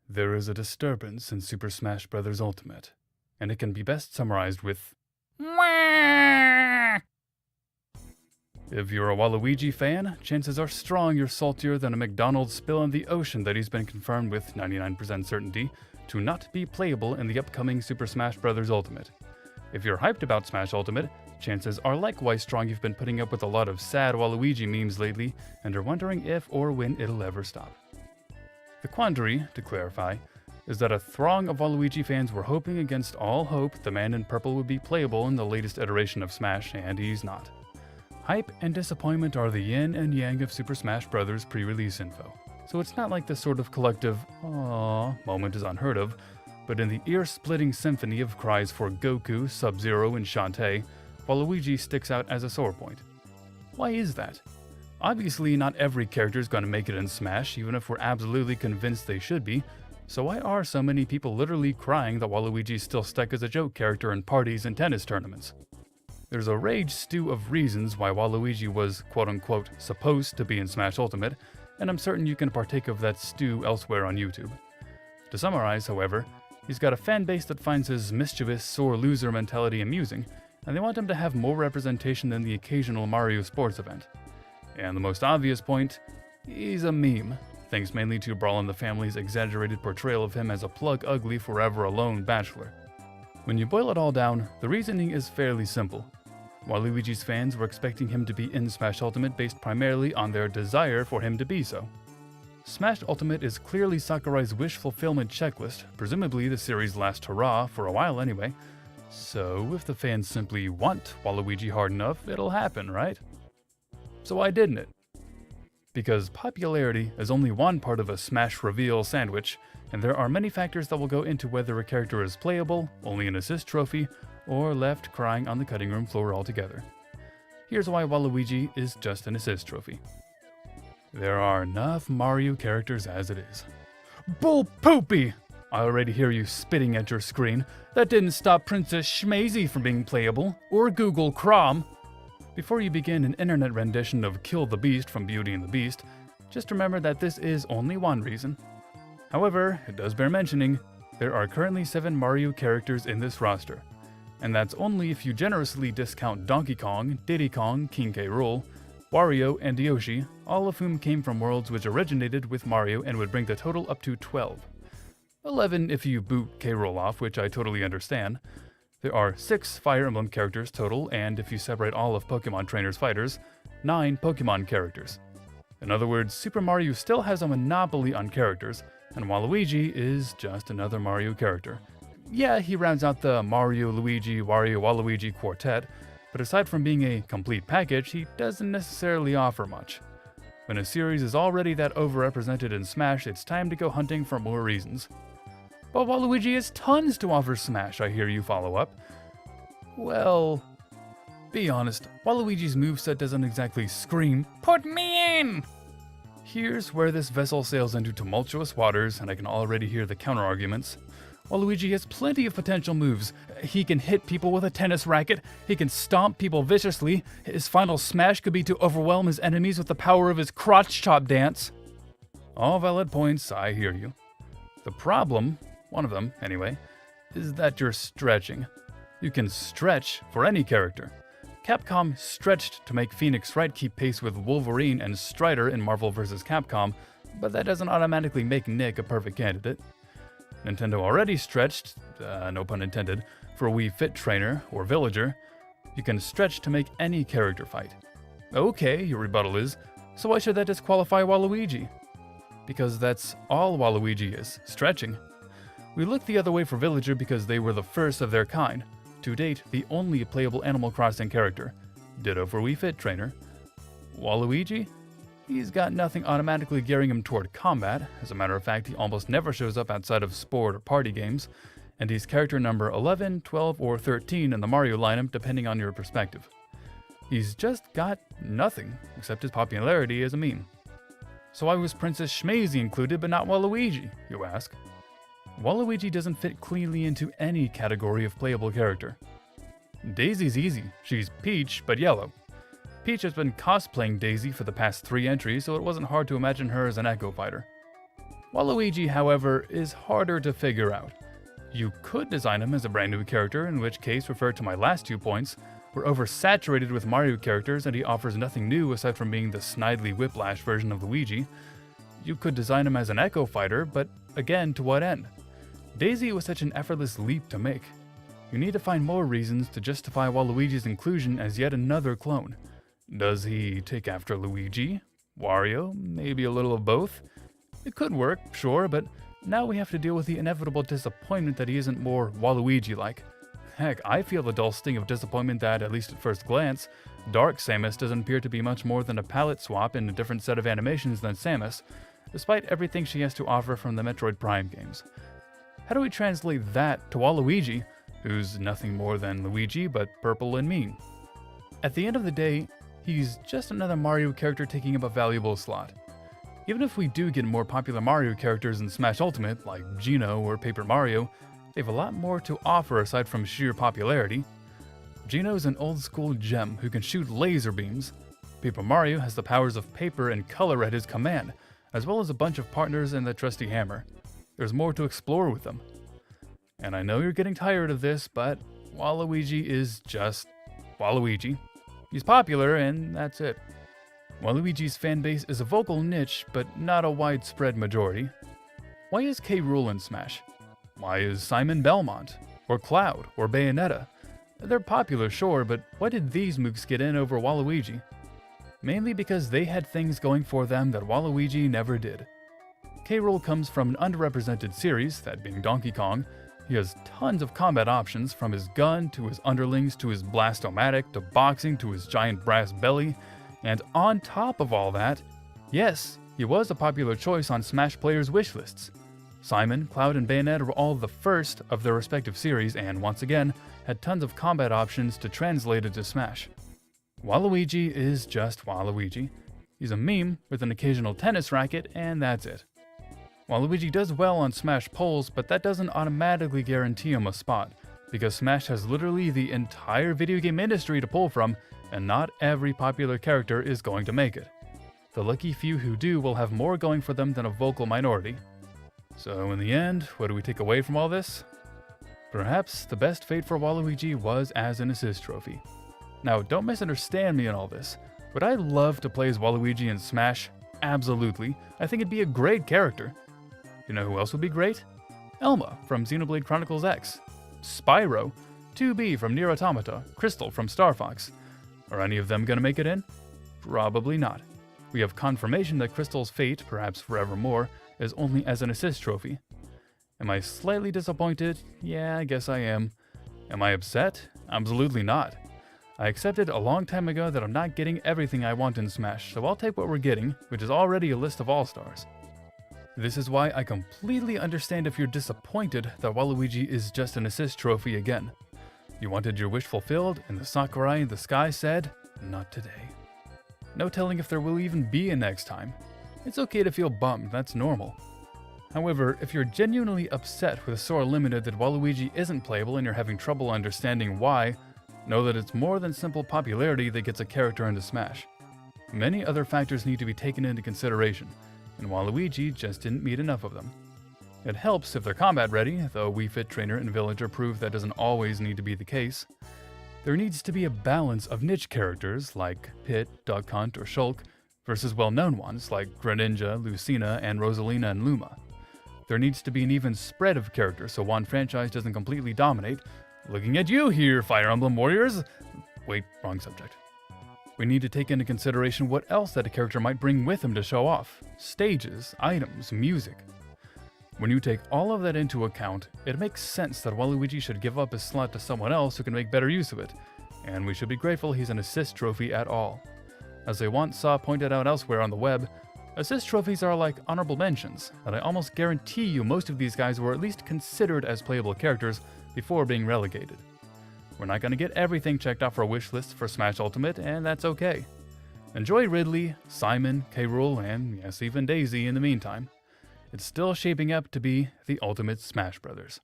There is a disturbance in Super Smash Bros. Ultimate, and it can be best summarized with Mwah! If you're a Waluigi fan, chances are strong you're saltier than a McDonald's spill in the ocean that he's been confirmed with 99% certainty to not be playable in the upcoming Super Smash Bros. Ultimate. If you're hyped about Smash Ultimate, chances are likewise strong you've been putting up with a lot of sad Waluigi memes lately and are wondering if or when it'll ever stop. The quandary, to clarify, is that a throng of Waluigi fans were hoping against all hope the man in purple would be playable in the latest iteration of Smash, and he's not. Hype and disappointment are the yin and yang of Super Smash Bros. Pre-release info, so it's not like the sort of collective "aww" moment is unheard of, but in the ear-splitting symphony of cries for Goku, Sub-Zero, and Shantae, Waluigi sticks out as a sore point. Why is that? Obviously, not every character is going to make it in Smash, even if we're absolutely convinced they should be, so why are so many people literally crying that Waluigi's still stuck as a joke character in parties and tennis tournaments? There's a rage stew of reasons why Waluigi was quote-unquote supposed to be in Smash Ultimate, and I'm certain you can partake of that stew elsewhere on YouTube. To summarize, however, he's got a fan base that finds his mischievous, sore loser mentality amusing, and they want him to have more representation than the occasional Mario sports event. And the most obvious point, he's a meme, thanks mainly to Brawl in the Family's exaggerated portrayal of him as a plug-ugly, forever alone bachelor. When you boil it all down, the reasoning is fairly simple. Waluigi's fans were expecting him to be in Smash Ultimate based primarily on their desire for him to be so. Smash Ultimate is clearly Sakurai's wish fulfillment checklist, presumably the series' last hurrah, for a while anyway. So if the fans simply want Waluigi hard enough, it'll happen, right? So why didn't it? Because popularity is only one part of a Smash reveal sandwich, and there are many factors that will go into whether a character is playable, only an assist trophy, or left crying on the cutting room floor altogether. Here's why Waluigi is just an assist trophy. There are enough Mario characters as it is. Bull poopy! I already hear you spitting at your screen. That didn't stop Princess Schmazy from being playable, or Google Chrome. Before you begin an internet rendition of Kill the Beast from Beauty and the Beast, just remember that this is only one reason. However, it does bear mentioning, there are currently 7 Mario characters in this roster, and that's only if you generously discount Donkey Kong, Diddy Kong, King K. Rool, Wario, and Yoshi, all of whom came from worlds which originated with Mario and would bring the total up to 12. 11 if you boot K. Rool off, which I totally understand. There are 6 Fire Emblem characters total, and if you separate all of Pokemon Trainers Fighters, 9 Pokemon characters. In other words, Super Mario still has a monopoly on characters, and Waluigi is just another Mario character. Yeah, he rounds out the Mario, Luigi, Wario, Waluigi quartet, but aside from being a complete package, he doesn't necessarily offer much. When a series is already that overrepresented in Smash, it's time to go hunting for more reasons. But Waluigi has tons to offer Smash, I hear you follow up. Well, be honest, Waluigi's moveset doesn't exactly scream, "Put me in!" Here's where this vessel sails into tumultuous waters, and I can already hear the counter-arguments. Waluigi has plenty of potential moves. He can hit people with a tennis racket, he can stomp people viciously, his final smash could be to overwhelm his enemies with the power of his crotch chop dance. All valid points, I hear you. The problem, one of them anyway, is that you're stretching. You can stretch for any character. Capcom stretched to make Phoenix Wright keep pace with Wolverine and Strider in Marvel vs. Capcom, but that doesn't automatically make Nick a perfect candidate. Nintendo already stretched, no pun intended, for Wii Fit Trainer or Villager. You can stretch to make any character fight. Okay, your rebuttal is, so why should that disqualify Waluigi? Because that's all Waluigi is, stretching. We look the other way for Villager because they were the first of their kind. To date, the only playable Animal Crossing character. Ditto for Wii Fit Trainer. Waluigi? He's got nothing automatically gearing him toward combat. As a matter of fact, he almost never shows up outside of sport or party games, and he's character number 11, 12, or 13 in the Mario lineup depending on your perspective. He's just got nothing, except his popularity as a meme. So why was Princess Schmazy included but not Waluigi, you ask? Waluigi doesn't fit cleanly into any category of playable character. Daisy's easy, she's Peach but yellow. Peach has been cosplaying Daisy for the past 3 entries, so it wasn't hard to imagine her as an Echo Fighter. Waluigi, however, is harder to figure out. You could design him as a brand new character, in which case, refer to my last 2 points, we're oversaturated with Mario characters and he offers nothing new aside from being the snidely Whiplash version of Luigi. You could design him as an Echo Fighter, but again, to what end? Daisy was such an effortless leap to make. You need to find more reasons to justify Waluigi's inclusion as yet another clone. Does he take after Luigi? Wario? Maybe a little of both? It could work, sure, but now we have to deal with the inevitable disappointment that he isn't more Waluigi-like. Heck, I feel the dull sting of disappointment that, at least at first glance, Dark Samus doesn't appear to be much more than a palette swap in a different set of animations than Samus, despite everything she has to offer from the Metroid Prime games. How do we translate that to Waluigi, who's nothing more than Luigi but purple and mean? At the end of the day, he's just another Mario character taking up a valuable slot. Even if we do get more popular Mario characters in Smash Ultimate, like Geno or Paper Mario, they have a lot more to offer aside from sheer popularity. Geno's an old-school gem who can shoot laser beams. Paper Mario has the powers of paper and color at his command, as well as a bunch of partners and the trusty hammer. There's more to explore with them. And I know you're getting tired of this, but Waluigi is just Waluigi. He's popular, and that's it. Waluigi's fanbase is a vocal niche, but not a widespread majority. Why is K. Rool in Smash? Why is Simon Belmont? Or Cloud? Or Bayonetta? They're popular, sure, but why did these mooks get in over Waluigi? Mainly because they had things going for them that Waluigi never did. K. Rool comes from an underrepresented series, that being Donkey Kong. He has tons of combat options, from his gun, to his underlings, to his blast-o-matic, to boxing, to his giant brass belly. And on top of all that, yes, he was a popular choice on Smash players' wish lists. Simon, Cloud, and Bayonetta were all the first of their respective series and, once again, had tons of combat options to translate into Smash. Waluigi is just Waluigi. He's a meme with an occasional tennis racket, and that's it. Waluigi does well on Smash polls, but that doesn't automatically guarantee him a spot, because Smash has literally the entire video game industry to pull from, and not every popular character is going to make it. The lucky few who do will have more going for them than a vocal minority. So in the end, what do we take away from all this? Perhaps the best fate for Waluigi was as an assist trophy. Now, don't misunderstand me in all this. Would I love to play as Waluigi in Smash? Absolutely. I think it'd be a great character. You know who else would be great? Elma from Xenoblade Chronicles X, Spyro, 2B from Nier Automata, Crystal from Star Fox. Are any of them gonna make it in? Probably not. We have confirmation that Crystal's fate, perhaps forevermore, is only as an assist trophy. Am I slightly disappointed? Yeah, I guess I am. Am I upset? Absolutely not. I accepted a long time ago that I'm not getting everything I want in Smash, so I'll take what we're getting, which is already a list of all-stars. This is why I completely understand if you're disappointed that Waluigi is just an assist trophy again. You wanted your wish fulfilled, and the Sakurai in the sky said, not today. No telling if there will even be a next time. It's okay to feel bummed, that's normal. However, if you're genuinely upset with Sora Limited that Waluigi isn't playable and you're having trouble understanding why, know that it's more than simple popularity that gets a character into Smash. Many other factors need to be taken into consideration, and Waluigi just didn't meet enough of them. It helps if they're combat ready, though Wii Fit Trainer and Villager prove that doesn't always need to be the case. There needs to be a balance of niche characters like Pit, Duck Hunt, or Shulk, versus well-known ones like Greninja, Lucina, and Rosalina and Luma. There needs to be an even spread of characters so one franchise doesn't completely dominate. Looking at you here, Fire Emblem Warriors! Wait, wrong subject. We need to take into consideration what else that a character might bring with him to show off. Stages, items, music. When you take all of that into account, it makes sense that Waluigi should give up his slot to someone else who can make better use of it, and we should be grateful he's an assist trophy at all. As I once saw pointed out elsewhere on the web, assist trophies are like honorable mentions, and I almost guarantee you most of these guys were at least considered as playable characters before being relegated. We're not going to get everything checked off our wish list for Smash Ultimate, and that's okay. Enjoy Ridley, Simon, K. Rool, and yes, even Daisy in the meantime. It's still shaping up to be the ultimate Smash Brothers.